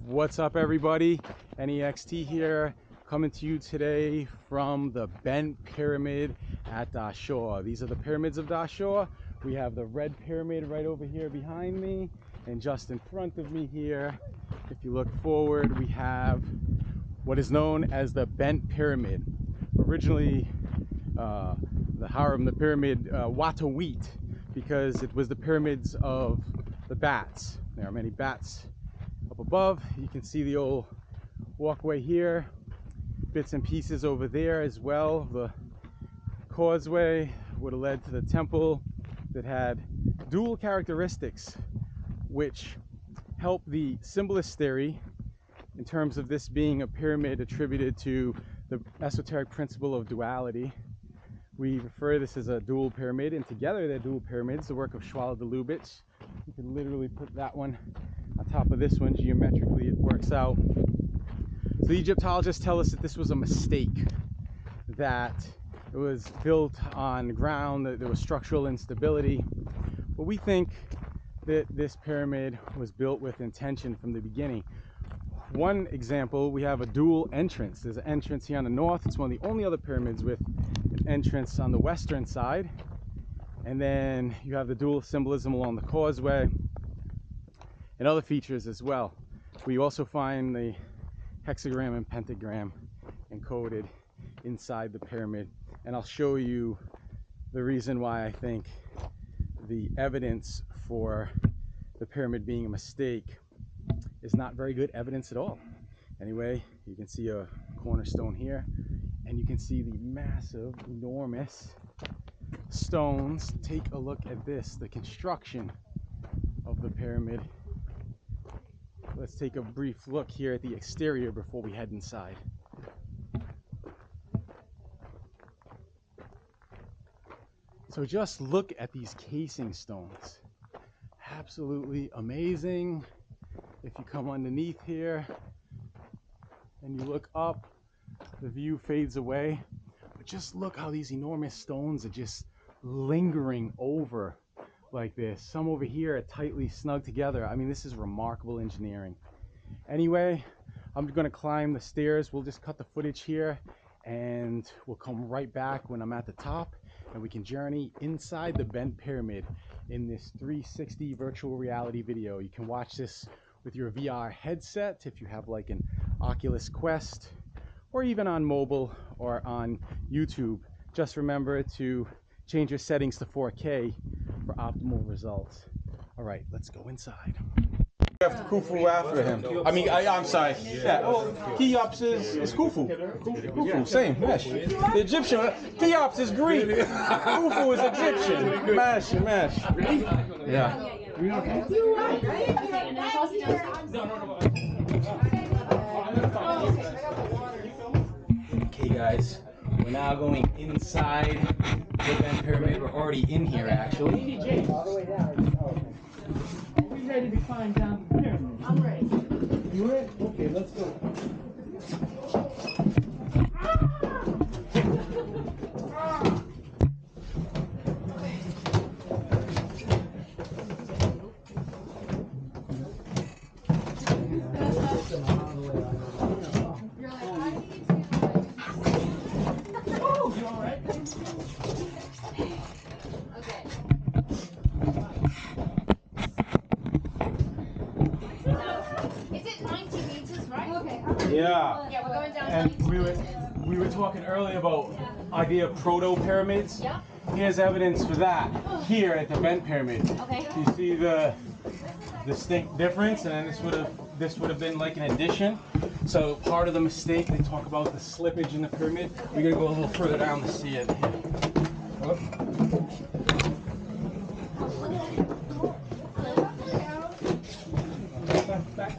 What's up, everybody? Anyextee here, coming to you today from the Bent Pyramid at Dashur. These are the pyramids of Dashur. We have the red pyramid right over here behind me, and just in front of me here, if you look forward, we have what is known as the Bent Pyramid. Originally, the harem, the pyramid Wasiti, because it was the pyramids of the bats. There are many bats up above. You can see the old walkway here, bits and pieces over there as well. The causeway would have led to the temple that had dual characteristics, which help the Symbolist theory in terms of this being a pyramid attributed to the esoteric principle of duality. We refer to this as a dual pyramid, and together they're dual pyramids, the work of Schwala de Lubitsch. You can literally put that one on top of this one. Geometrically it works out. So the Egyptologists tell us that this was a mistake, that it was built on ground, that there was structural instability. But we think that this pyramid was built with intention from the beginning. One example, we have a dual entrance. There's an entrance here on the north. It's one of the only other pyramids with an entrance on the western side. And then you have the dual symbolism along the causeway and other features as well. We also find the hexagram and pentagram encoded inside the pyramid. And I'll show you the reason why I think the evidence for the pyramid being a mistake is not very good evidence at all. Anyway, you can see a cornerstone here, and you can see the massive, enormous stones. Take a look at this, the construction of the pyramid. Let's take a brief look here at the exterior before we head inside. So just look at these casing stones. Absolutely amazing. If you come underneath here and you look up, the view fades away. But just look how these enormous stones are just lingering over like this. Some over here are tightly snug together. I mean, this is remarkable engineering. Anyway, I'm gonna climb the stairs. We'll just cut the footage here and we'll come right back when I'm at the top, and we can journey inside the Bent Pyramid in this 360 virtual reality video. You can watch this with your VR headset if you have like an Oculus Quest, or even on mobile or on YouTube. Just remember to change your settings to 4K for optimal results. All right, let's go inside. We have Khufu after him. I'm sorry. Yeah, well, Cheops is Khufu. Khufu, same, mesh. The Egyptian, Cheops is Greek. Khufu is Egyptian. Mesh. Yeah. Okay, guys, we're now going inside the Bent Pyramid. We're already in here, actually. All the way down. Are we ready to climb down the pyramid? I'm ready. You ready? Okay, let's go. Yeah. Yeah, we're going down. And we were talking earlier about idea of proto pyramids. Yeah. Here's evidence for that here at the Bent Pyramid. Okay. You see the distinct difference, and then this would have been like an addition. So part of the mistake, they talk about the slippage in the pyramid. We're gonna go a little further down to see it. Oh. Back.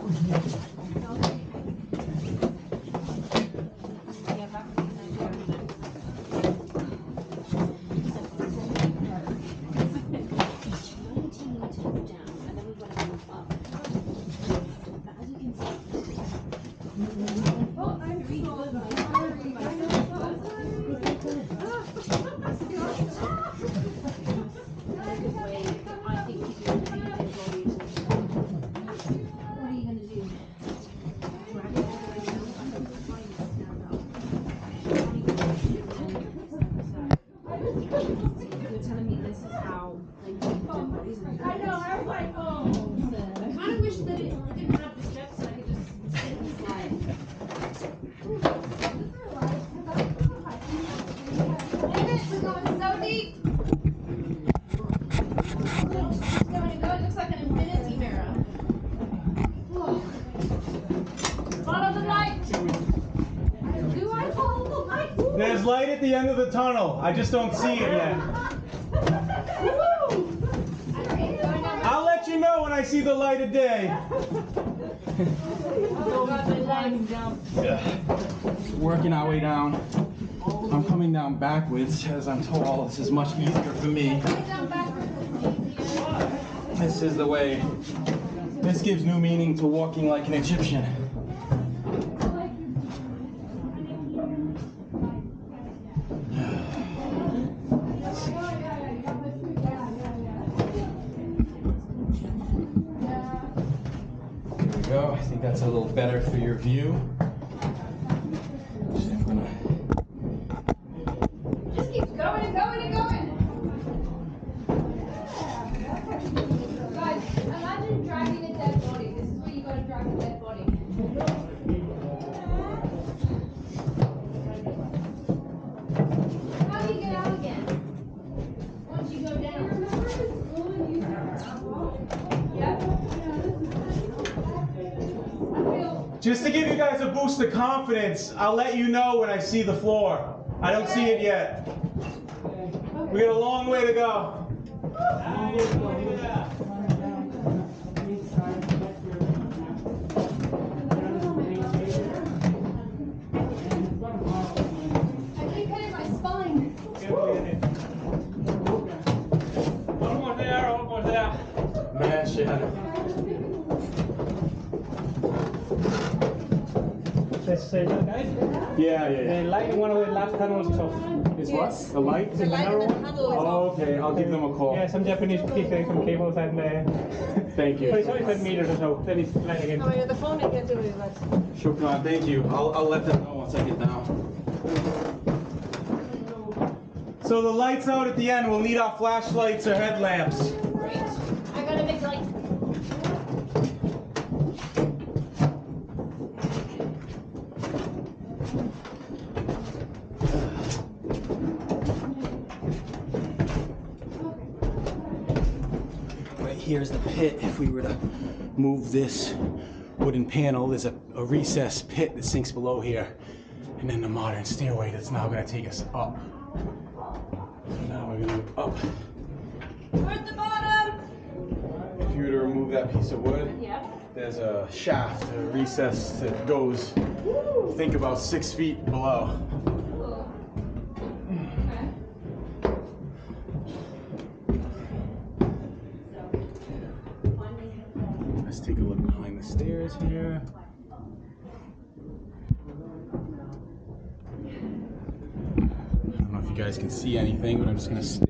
kind of wish that it didn't have the steps so I could just sit and slide. We're going so deep. It's going to go. It looks like an infinity mirror. Follow the light. Do I follow the light? There's light at the end of the tunnel. I just don't see it yet. I'll let you know when I see the light of day. Working our way down. I'm coming down backwards as I'm told. This is much easier for me. This is the way. This gives new meaning to walking like an Egyptian. Go. I think that's a little better for your view. Just keep going and going and going. Guys, imagine dragging a dead body. This is where you got to drag a dead body. How do you get out again? Once you go down. Yep. Just to give you guys a boost of confidence, I'll let you know when I see the floor. I don't see it yet. We got a long way to go. I keep hitting my spine. Almost there, almost there. Mash it. Let's say that, guys. Yeah. The light in one of the last tunnels is off. Is what? The light? The light in the tunnel is Oh, okay. I'll give them a call. Yeah, some Japanese pieces, some cables, and Thank you. it's only 10 meters or so. Then it's light again. Oh, yeah, the phone I can't do it, but. Shukran, thank you. I'll let them know once I get down. So the lights out at the end, we'll need our flashlights or headlamps. Great. I got a big light. Right here's the pit. If we were to move this wooden panel, there's a recessed pit that sinks below here. And then the modern stairway that's now going to take us up. So now we're going to move up. Towards the bottom. If you were to remove that piece of wood, Yep. there's a shaft, a recess that goes, think about 6 feet below. Let's take a look behind the stairs here. I don't know if you guys can see anything, but I'm just going to stick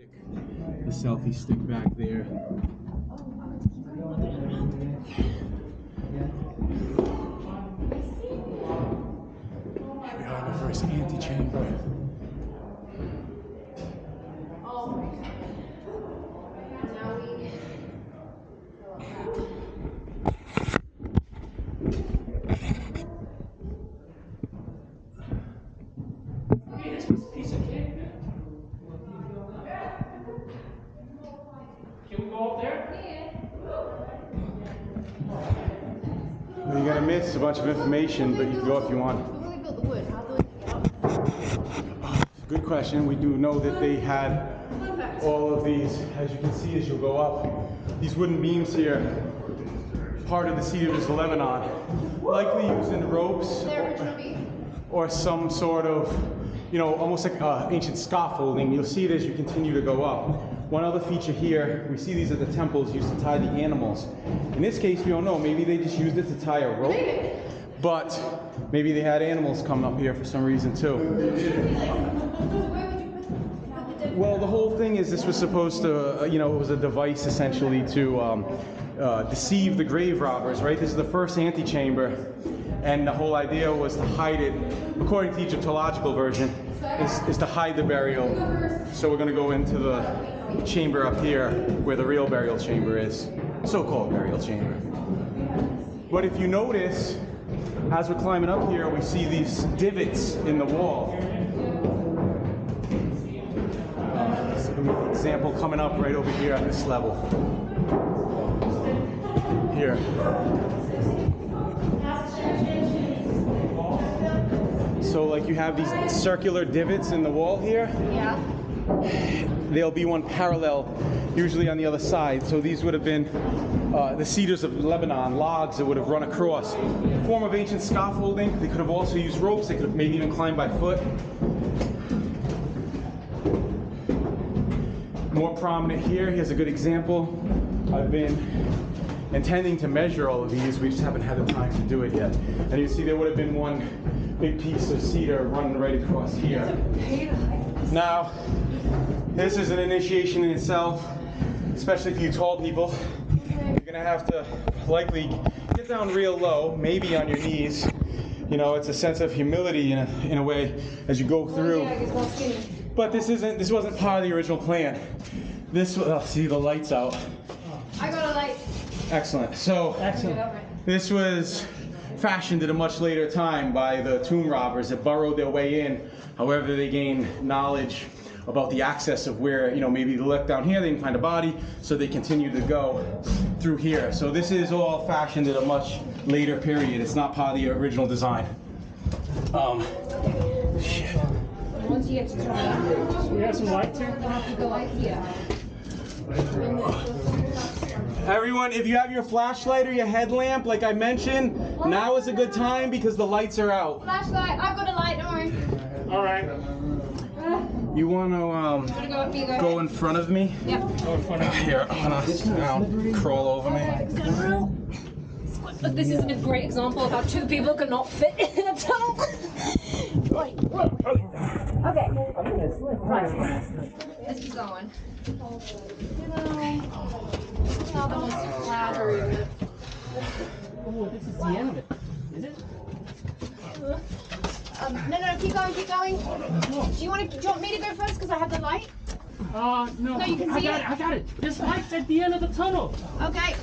the selfie stick back there. Here we are in the first antechamber. Oh my god. Now we Piece of cake. Can we go up there? Well, you're going to miss a bunch of information, but you can go if you want. Before we built the wood, how do we get up? Good question. We do know that they had all of these, as you can see as you'll go up, these wooden beams here, part of the cedars of Lebanon, likely used in ropes or some sort of, you know, almost like ancient scaffolding. You'll see it as you continue to go up. One other feature here, we see these at the temples used to tie the animals. In this case, we don't know. Maybe they just used it to tie a rope, but maybe they had animals coming up here for some reason too. Well, the whole thing is this was supposed to, you know, it was a device essentially to deceive the grave robbers, right? This is the first antechamber, and the whole idea was to hide it, according to the Egyptological version, is to hide the burial. So we're going to go into the chamber up here where the real burial chamber is. so-called burial chamber. But if you notice, as we're climbing up here, we see these divots in the wall. So give me an example coming up right over here at this level. Here. So like you have these circular divots in the wall here. Yeah. There'll be one parallel, usually on the other side. So these would have been the cedars of Lebanon, logs that would have run across. Form of ancient scaffolding. They could have also used ropes. They could have maybe even climbed by foot. More prominent here. Here's a good example. I've been intending to measure all of these. We just haven't had the time to do it yet. And you see there would have been one big piece of cedar running right across here. Now, this is an initiation in itself, especially for you tall people. You're gonna have to likely get down real low, maybe on your knees. You know, it's a sense of humility in a way as you go through. Yeah, it gets more skinny. But this wasn't part of the original plan. This, see the lights out. I got a light. Excellent. So, this was fashioned at a much later time by the tomb robbers that burrowed their way in. However, they gained knowledge about the access of where, you know, maybe they look down here, they can find a body, so they continue to go through here. So this is all fashioned at a much later period. It's not part of the original design. Shit. Once you get to top, We have some lights here. you have to go like here. Everyone, if you have your flashlight or your headlamp, like I mentioned, now is a good time because the lights are out. Flashlight. I've got a light. Don't worry. All right. You want to Wanna go up? You go in front of me? Yep. Go in front of me. Here, I'm gonna crawl over me. Look, this isn't a great example of how two people cannot fit in a tunnel. Like, look. Okay. Right. Let's keep going. Now that one's too flat. Oh, this is the end of it. Is it? No, keep going, keep going. Do you want me to go first because I have the light? No. No, you can I see got it. it. I got it. This light's at the end of the tunnel. Okay.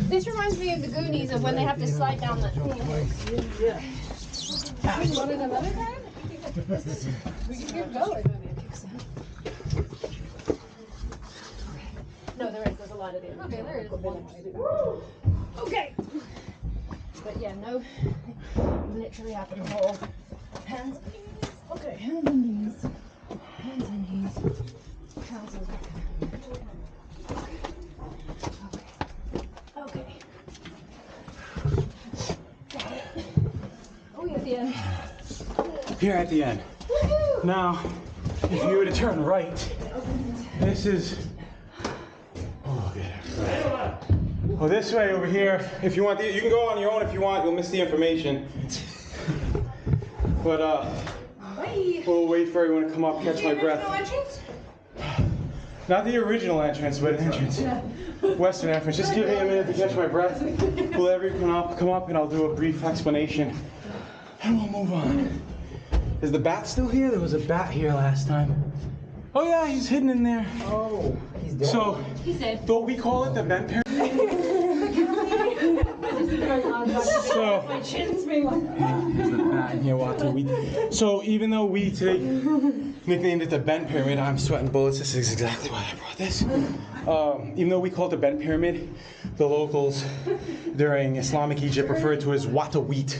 This reminds me of the Goonies of when they have to slide down the. Yeah. What is another time? We can keep going. No, there's a light at the end. Okay, there is. Okay. But yeah, no. You literally have to hold hands and knees. Okay, hands and knees. Hands and knees. Trousers. Okay. Oh, yeah, at the end. Here at the end. Woohoo! Now, if you were to turn right, this is. Oh, okay. Well, this way over here. If you want, you can go on your own if you want. You'll miss the information. But Bye. we'll wait for everyone to come up, catch my breath. Entrance? Not the original entrance, but an entrance. Western entrance. Just give me a minute to catch my breath. We'll have everyone come up, and I'll do a brief explanation, and we'll move on. Is the bat still here? There was a bat here last time. Oh yeah, he's hidden in there. Oh, he's dead. So, He said. though we call it the bent pyramid. So, My chin's being like. there's the bat in here, Wasiti. So even though we today nicknamed it the bent pyramid, I'm sweating bullets. This is exactly why I brought this. Even though we call it the bent pyramid, the locals during Islamic Egypt referred to it as Watawit,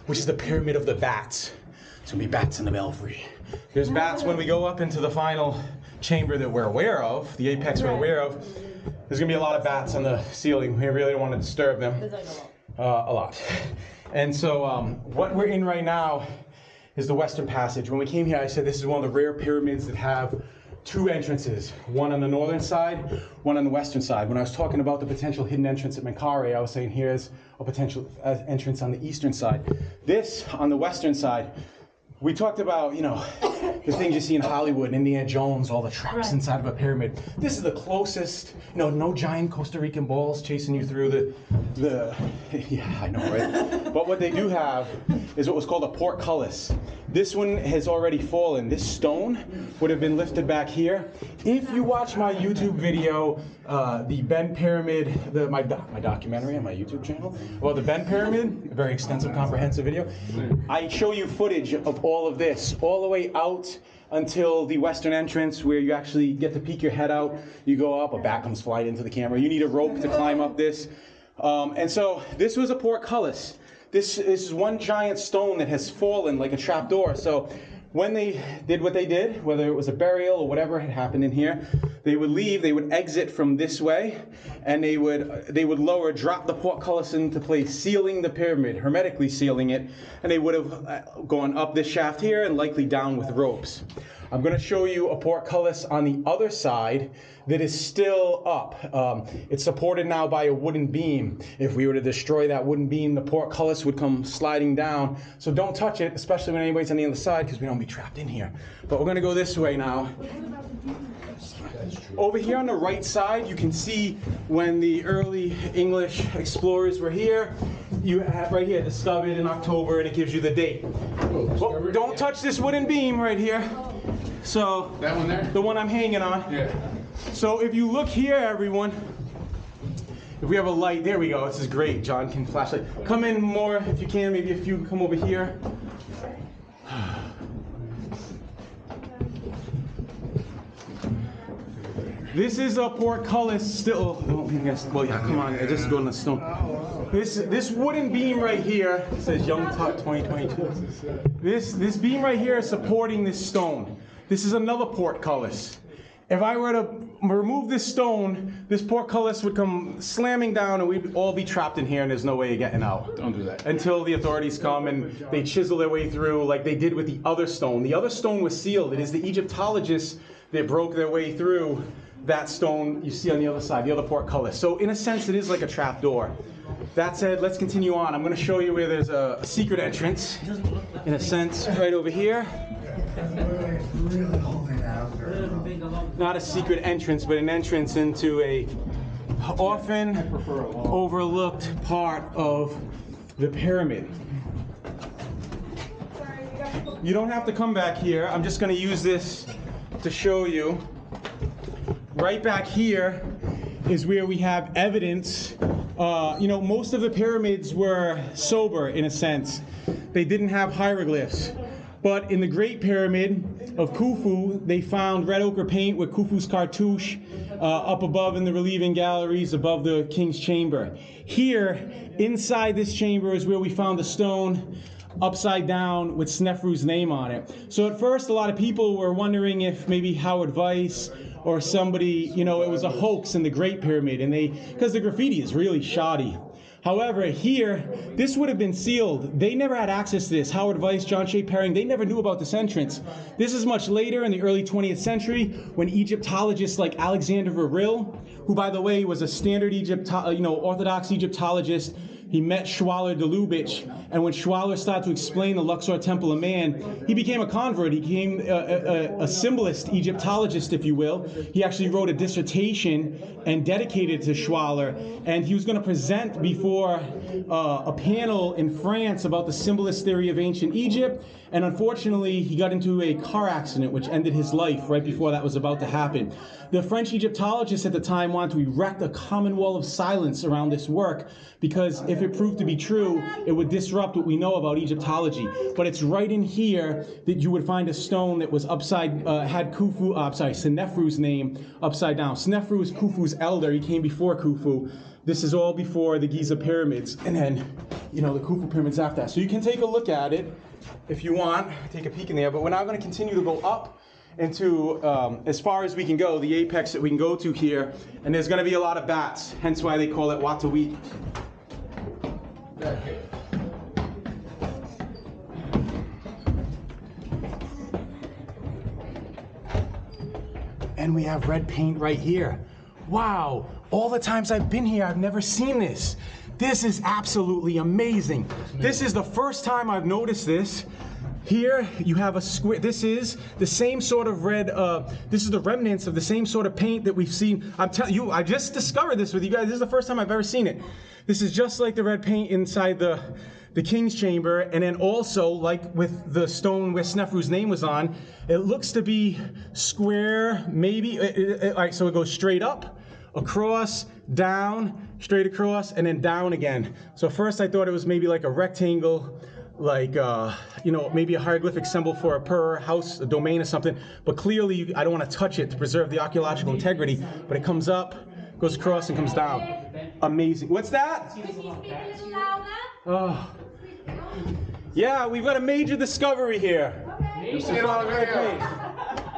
which is the pyramid of the bats. There's gonna be bats in the belfry. There's bats when we go up into the final chamber that we're aware of, the apex we're aware of. There's gonna be a lot of bats on the ceiling. We really don't want to disturb them. A lot. And so what we're in right now is the Western Passage. When we came here, I said this is one of the rare pyramids that have two entrances, one on the northern side, one on the western side. When I was talking about the potential hidden entrance at Menkaure, I was saying here's a potential entrance on the eastern side. This, on the western side, we talked about, you know, the things you see in Hollywood, Indiana Jones, all the traps inside of a pyramid. This is the closest, you know, no giant Costa Rican balls chasing you through the yeah, I know, right? But what they do have is what was called a portcullis. This one has already fallen. This stone would have been lifted back here. If you watch my YouTube video, the Ben Pyramid, my documentary on my YouTube channel, well, the Ben Pyramid, a very extensive, comprehensive video, I show you footage of all of this, all the way out until the western entrance where you actually get to peek your head out. You go up, a bat comes flying into the camera. You need a rope to climb up this. And so this was a portcullis. This is one giant stone that has fallen like a trapdoor. So when they did what they did, whether it was a burial or whatever had happened in here, they would leave, they would exit from this way, and they would drop the portcullis into place, sealing the pyramid, hermetically sealing it, and they would have gone up this shaft here and likely down with ropes. I'm going to show you a portcullis on the other side that is still up. It's supported now by a wooden beam. If we were to destroy that wooden beam, the portcullis would come sliding down. So don't touch it, especially when anybody's on the other side, because we don't be trapped in here. But we're going to go this way now. Over here on the right side, you can see when the early English explorers were here. You have right here, discovered in October, and it gives you the date. Well, don't touch this wooden beam right here. So that one there? The one I'm hanging on. Yeah. So if you look here, everyone, if we have a light, there we go. This is great. John can flashlight. Come in more if you can. Maybe if you come over here. This is a portcullis still. Well, yeah, come on. I just go on the stone. This wooden beam right here says Young Tuck 2022. This beam right here is supporting this stone. This is another portcullis. If I were to remove this stone, this portcullis would come slamming down and we'd all be trapped in here and there's no way of getting out. Don't do that. Until the authorities come and they chisel their way through like they did with the other stone. The other stone was sealed. It is the Egyptologists that broke their way through that stone you see on the other side, the other portcullis. So in a sense, it is like a trap door. That said, let's continue on. I'm going to show you where there's a secret entrance, in a sense, right over here. Not a secret entrance, but an entrance into a often overlooked part of the pyramid. You don't have to come back here. I'm just going to use this to show you. Right back here is where we have evidence. Most of the pyramids were sober in a sense. They didn't have hieroglyphs. But in the Great Pyramid of Khufu, they found red ochre paint with Khufu's cartouche up above in the relieving galleries above the king's chamber. Here, inside this chamber is where we found the stone upside down with Snefru's name on it. So at first, a lot of people were wondering if maybe Howard Weiss or somebody, it was a hoax in the Great Pyramid, and because the graffiti is really shoddy. However, here, this would have been sealed. They never had access to this. Howard Weiss, John Shea Perring, they never knew about this entrance. This is much later in the early 20th century when Egyptologists like Alexander Verrill, who by the way was a standard Orthodox Egyptologist, he met Schwaller de Lubitsch, and when Schwaller started to explain the Luxor Temple of Man, he became a convert. He became a symbolist Egyptologist, if you will. He actually wrote a dissertation and dedicated it to Schwaller, and he was going to present before a panel in France about the symbolist theory of ancient Egypt, and unfortunately, he got into a car accident which ended his life right before that was about to happen. The French Egyptologists at the time wanted to erect a common wall of silence around this work because if it proved to be true, it would disrupt what we know about Egyptology. But it's right in here that you would find a stone that was had Snefru's name upside down. Snefru is Khufu's elder. He came before Khufu. This is all before the Giza pyramids, and then, the Khufu pyramids after that. So you can take a look at it if you want, take a peek in there, but we're now going to continue to go up into as far as we can go, the apex that we can go to here, and there's going to be a lot of bats, hence why they call it Watawit. And we have red paint right here. Wow, all the times I've been here, I've never seen this. This is absolutely amazing. This is the first time I've noticed this. Here you have a square. This is the same sort of red. This is the remnants of the same sort of paint that we've seen. I'm telling you, I just discovered this with you guys. This is the first time I've ever seen it. This is just like the red paint inside the King's Chamber, and then also like with the stone where Snefru's name was on, it looks to be square, maybe. All right, so it goes straight up, across, down, straight across, and then down again. So first I thought it was maybe like a rectangle, like, you know, maybe a hieroglyphic symbol for a per house, a domain or something, but clearly I don't want to touch it to preserve the archaeological integrity, but it comes up, goes across, and comes down. Amazing. What's that? Can you speak a little louder? Oh. Yeah, we've got a major discovery here. You'll see it on the red page.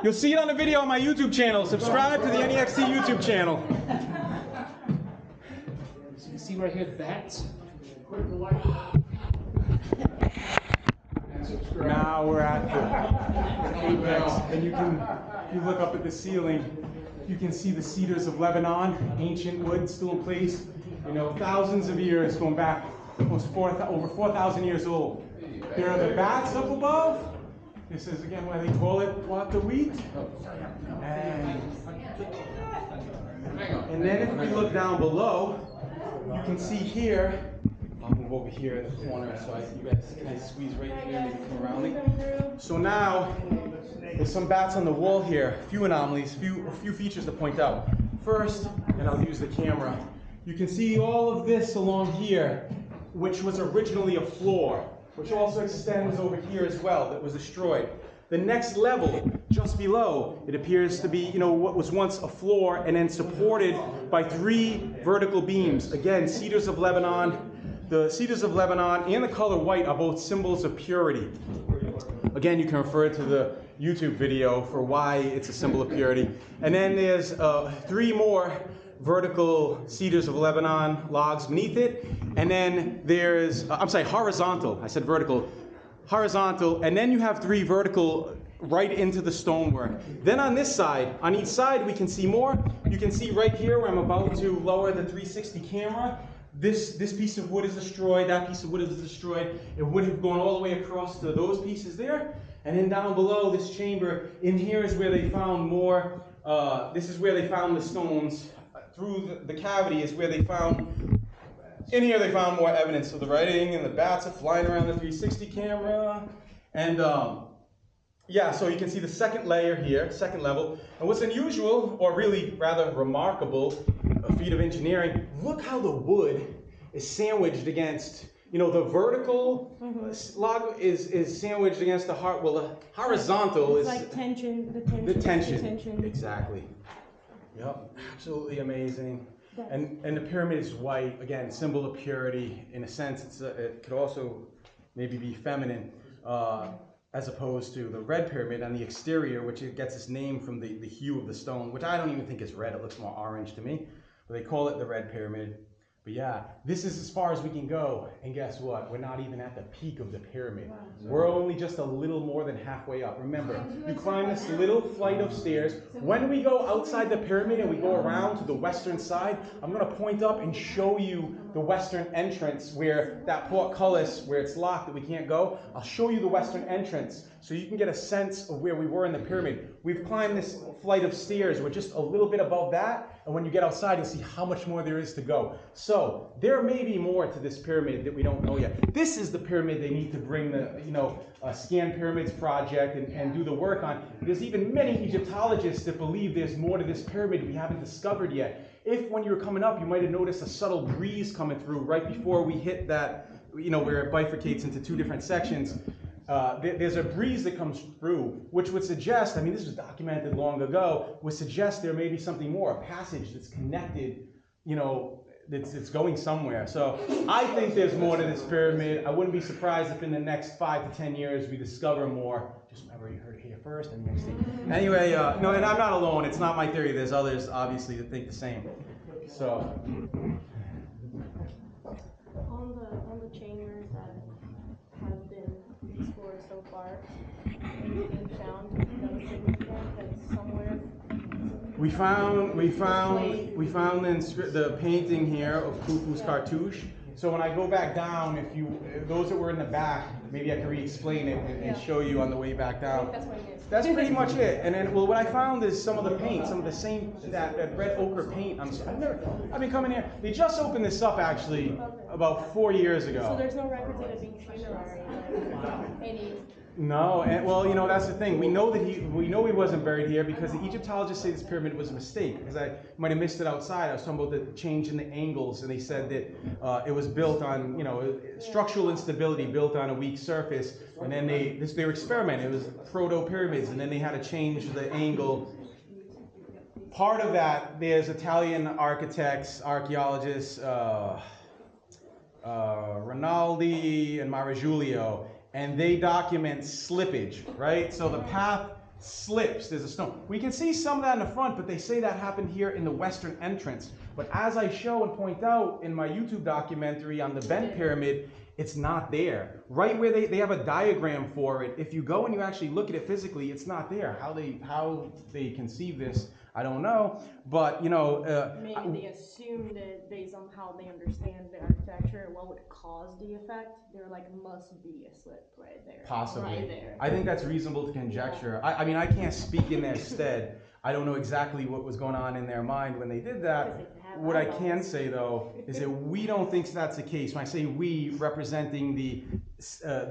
You'll see it on the video on my YouTube channel. Subscribe to the Anyextee YouTube channel. So you see right here, bats. Now we're at the apex, and you can, if you look up at the ceiling, you can see the cedars of Lebanon, ancient wood still in place. You know, thousands of years going back, almost over 4,000 years old. There are the bats up above. This is again why they call it what the wheat. And then if we look down below, you can see here. I'll move over here in the corner so you guys can squeeze right here, maybe come around me. So now there's some bats on the wall here. A few anomalies, a few features to point out. First, and I'll use the camera. You can see all of this along here, which was originally a floor, which also extends over here as well, that was destroyed. The next level, just below, it appears to be, you know, what was once a floor and then supported by 3 vertical beams. Again, cedars of Lebanon. The cedars of Lebanon and the color white are both symbols of purity. Again, you can refer to the YouTube video for why it's a symbol of purity. And then there's 3 more vertical cedars of Lebanon logs beneath it. And then there's, I'm sorry, horizontal. I said vertical. Horizontal. And then you have 3 vertical right into the stonework. Then on this side, on each side, we can see more. You can see right here where I'm about to lower the 360 camera. This piece of wood is destroyed, that piece of wood is destroyed. It would have gone all the way across to those pieces there. And then down below this chamber, in here is where they found more, this is where they found the stones. Through the cavity is where they found, in here they found more evidence of the writing, and the bats are flying around the 360 camera. And yeah, so you can see the second layer here, second level. And what's unusual, or really rather remarkable, a feat of engineering, look how the wood is sandwiched against, you know, the vertical log is sandwiched against the horizontal it's is like tension, the tension. Exactly. Yep, absolutely amazing. And the pyramid is white, again, symbol of purity. In a sense, it could also maybe be feminine, as opposed to the red pyramid on the exterior, which it gets its name from the hue of the stone, which I don't even think is red. It looks more orange to me. But they call it the red pyramid. But yeah, this is as far as we can go. And guess what? We're not even at the peak of the pyramid. Wow. We're only just a little more than halfway up. Remember, you climb this little flight of stairs. When we go outside the pyramid and we go around to the western side, I'm going to point up and show you the western entrance where that portcullis, where it's locked that we can't go. I'll show you the western entrance so you can get a sense of where we were in the pyramid. We've climbed this flight of stairs. We're just a little bit above that. And when you get outside, you'll see how much more there is to go. So there may be more to this pyramid that we don't know yet. This is the pyramid they need to bring the, Scan Pyramids project and do the work on. There's even many Egyptologists that believe there's more to this pyramid we haven't discovered yet. If when you were coming up, you might have noticed a subtle breeze coming through right before we hit that, where it bifurcates into 2 different sections. There's a breeze that comes through, which would suggest, this was documented long ago, would suggest there may be something more, a passage that's connected, it's going somewhere. So I think there's more to this pyramid. I wouldn't be surprised if in the next 5 to 10 years we discover more. Just remember, you heard it here first. Anyway, no, and I'm not alone. It's not my theory. There's others, obviously, that think the same. So. On the chambers that have been explored so far, anything found that was significant that somewhere? We found the painting here of Khufu's cartouche. So when I go back down, those that were in the back, maybe I can re-explain it and show you on the way back down. That's what it is. That's pretty much it. And then, well, what I found is some of the paint, some of the same, that red ochre paint. I've been coming here. They just opened this up actually about 4 years ago. So there's no records of it being funerary, like any. No, and well, you know, that's the thing. We know he wasn't buried here because the Egyptologists say this pyramid was a mistake. Because I might have missed it outside. I was talking about the change in the angles, and they said that it was built on, you know, structural instability, built on a weak surface. And then they were experimenting. It was proto pyramids, and then they had to change the angle. Part of that, there's Italian architects, archaeologists, Rinaldi and Maragiulio. And they document slippage, right? So the path slips, there's a stone. We can see some of that in the front, but they say that happened here in the western entrance. But as I show and point out in my YouTube documentary on the bent pyramid, it's not there. Right where they have a diagram for it, if you go and you actually look at it physically, it's not there. How they conceive this, I don't know. But, you know... maybe they assume that based on how they understand the architecture and what would cause the effect, they're like, must be a slip right there. Possibly. Right there. I think that's reasonable to conjecture. I mean, I can't speak in their stead. I don't know exactly what was going on in their mind when they did that. What I can say, though, is that we don't think that's the case. When I say we, representing the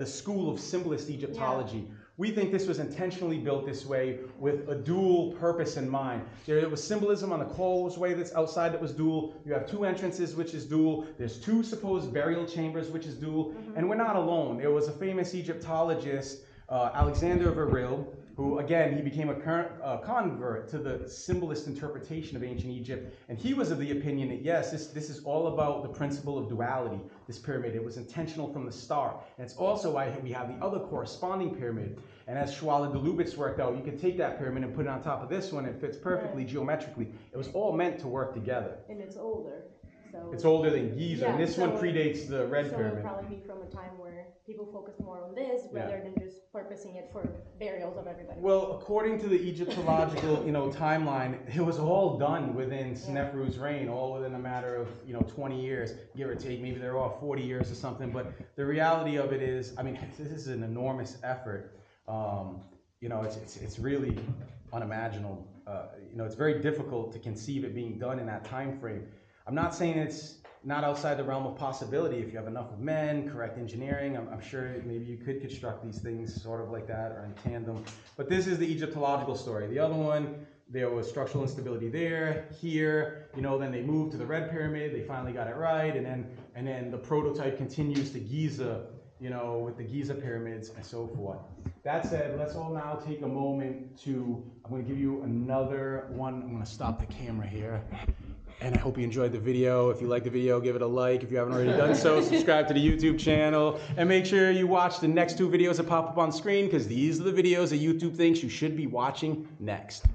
school of Symbolist Egyptology, we think this was intentionally built this way with a dual purpose in mind. There was symbolism on the causeway that's outside that was dual. You have two entrances, which is dual. There's two supposed burial chambers, which is dual. And we're not alone. There was a famous Egyptologist, Alexander Verril, who, again, he became a convert to the symbolist interpretation of ancient Egypt. And he was of the opinion that, yes, this is all about the principle of duality, this pyramid. It was intentional from the start. And it's also why we have the other corresponding pyramid. And as Schwaller de Lubitz worked out, you could take that pyramid and put it on top of this one. It fits perfectly geometrically. It was all meant to work together. And it's older. So it's older than Giza, and this one so predates the red pyramid. So it would probably be from a time where people focused more on this rather than just purposing it for burials of everybody. Well, according to the Egyptological, timeline, it was all done within Sneferu's reign, all within a matter of 20 years, give or take. Maybe they're all 40 years or something. But the reality of it is, I mean, this is an enormous effort. It's really unimaginable. It's very difficult to conceive it being done in that time frame. I'm not saying it's not outside the realm of possibility. If you have enough of men, correct engineering, I'm sure maybe you could construct these things sort of like that or in tandem. But this is the Egyptological story. The other one, there was structural instability there, here, then they moved to the red pyramid, they finally got it right, and then the prototype continues to Giza, with the Giza pyramids and so forth. That said, let's all now take a moment I'm going to give you another one. I'm going to stop the camera here. And I hope you enjoyed the video. If you liked the video, give it a like. If you haven't already done so, subscribe to the YouTube channel. And make sure you watch the next two videos that pop up on screen, because these are the videos that YouTube thinks you should be watching next.